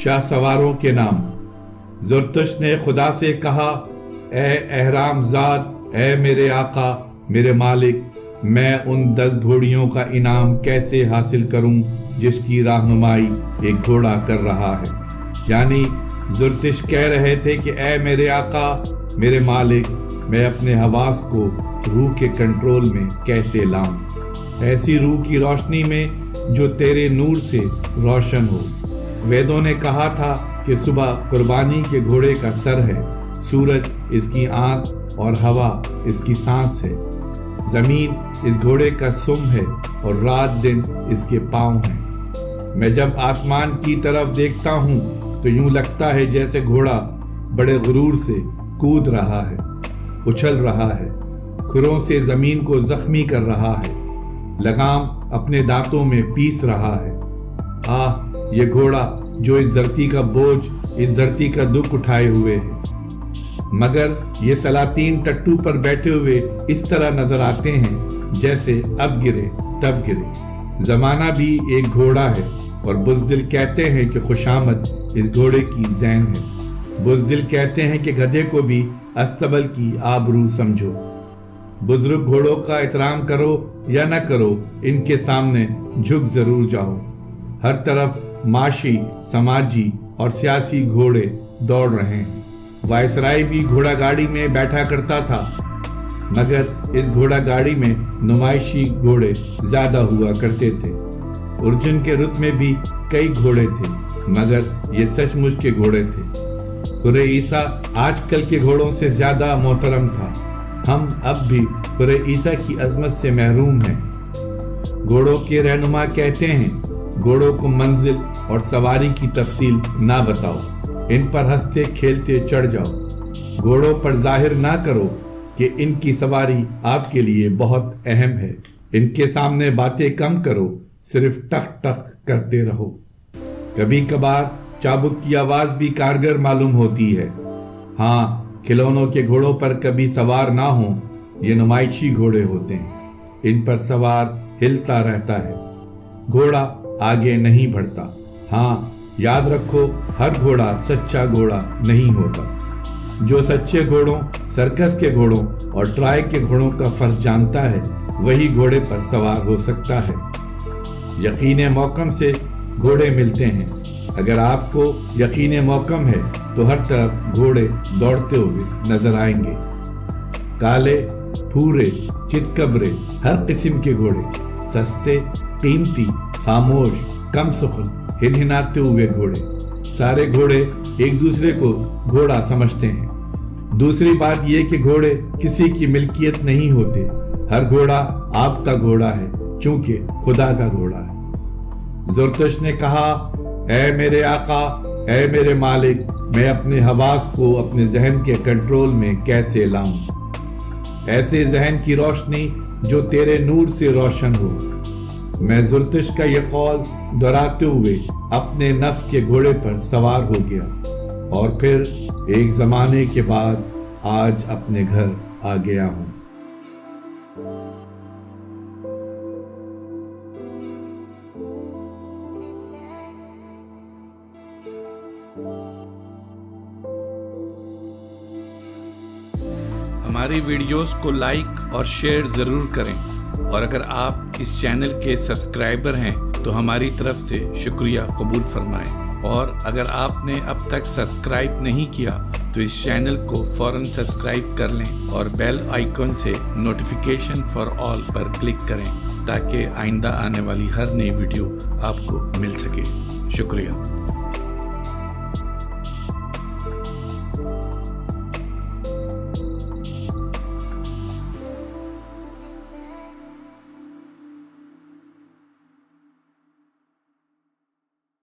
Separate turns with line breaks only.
शाह सवारों के नाम। ज़ुरतुश ने खुदा से कहा, ए एहराम ज़ाद, ए मेरे आका, मेरे मालिक, मैं उन 10 घोड़ियों का इनाम कैसे हासिल करूं जिसकी रहनुमाई एक घोड़ा कर रहा है। यानी ज़ुरतुश कह रहे थे कि ए मेरे आका, मेरे मालिक, मैं अपने हवास को रूह के कंट्रोल में कैसे लाऊं, ऐसी रूह की रोशनी में जो तेरे नूर से रोशन हो। वेदों ने कहा था कि सुबह कुर्बानी के घोड़े का सर है, सूरज इसकी आंख और हवा इसकी सांस है, जमीन इस घोड़े का सुम है और रात दिन इसके पांव हैं। मैं जब आसमान की तरफ देखता हूँ तो यूं लगता है जैसे घोड़ा बड़े गुरूर से कूद रहा है, उछल रहा है, खुरों से जमीन को जख्मी कर रहा है, लगाम अपने दांतों में पीस रहा है। ये घोड़ा जो इस धरती का बोझ, इस धरती का दुख उठाए हुए है। मगर ये सलातीन टट्टू पर बैठे हुए इस तरह नजर आते हैं जैसे अब गिरे तब गिरे। जमाना भी एक घोड़ा है और बुज़दिल कहते हैं कि खुशामद इस घोड़े की ज़ैन है। बुज़दिल कहते हैं कि गधे को भी अस्तबल की आबरू समझो। बुजुर्ग घोड़ों का एहतराम करो या न करो, इनके सामने झुक जरूर जाओ। हर तरफ माशी, समाजी और सियासी घोड़े दौड़ रहे हैं। वायसराय भी घोड़ा गाड़ी में बैठा करता था, मगर इस घोड़ा गाड़ी में नुमाइशी घोड़े ज्यादा हुआ करते थे। अर्जुन के रुत में भी कई घोड़े थे, मगर ये सचमुच के घोड़े थे। खुरे ईसा आजकल के घोड़ों से ज्यादा मोहतरम था। हम अब भी खुरे ईसा की अजमत से महरूम हैं। घोड़ों के रहनुमा कहते हैं, घोड़ों को मंजिल और सवारी की तफसील ना बताओ, इन पर हंसते खेलते चढ़ जाओ। घोड़ों पर जाहिर ना करो कि इनकी सवारी आपके लिए बहुत अहम है। इनके सामने बातें कम करो, सिर्फ टक टक करते रहो। कभी कभार चाबुक की आवाज भी कारगर मालूम होती है। हाँ, खिलौनों के घोड़ों पर कभी सवार ना हो, ये नुमाइशी घोड़े होते हैं। इन पर सवार हिलता रहता है, घोड़ा आगे नहीं बढ़ता। हाँ, याद रखो, हर घोड़ा सच्चा घोड़ा नहीं होता। जो सच्चे घोड़ों, सर्कस के घोड़ों और ट्राय के घोड़ों का फर्क जानता है, वही घोड़े पर सवार हो सकता है। यकीन मौकम से घोड़े मिलते हैं। अगर आपको यकीन मौकम है तो हर तरफ घोड़े दौड़ते हुए नजर आएंगे। काले, भूरे, चितकबरे, हर किस्म के घोड़े, सस्ते, कीमती, खामोश, कम सुखन, हिनहिनाते हुए घोड़े। सारे घोड़े एक दूसरे को घोड़ा समझते हैं। दूसरी बात यह कि घोड़े किसी की मिल्कियत नहीं होते। हर घोड़ा आपका घोड़ा है, चूंकि खुदा का घोड़ा है। ज़ुरतुश ने कहा, ऐ मेरे आका, ऐ मेरे मालिक, मैं अपने हवास को अपने जहन के कंट्रोल में कैसे लाऊं, ऐसे जहन की रोशनी जो तेरे नूर से रोशन हो। मैं ज़ुरतुश का यह कौल दोहराते हुए अपने नफ्स के घोड़े पर सवार हो गया और फिर एक जमाने के बाद आज अपने घर आ गया हूं।
हमारी वीडियोस को लाइक और शेयर ज़रूर करें और अगर आप इस चैनल के सब्सक्राइबर हैं तो हमारी तरफ से शुक्रिया कबूल फरमाएं। और अगर आपने अब तक सब्सक्राइब नहीं किया तो इस चैनल को फ़ौरन सब्सक्राइब कर लें और बेल आइकन से नोटिफिकेशन फॉर ऑल पर क्लिक करें ताकि आइंदा आने वाली हर नई वीडियो आपको मिल सके। शुक्रिया।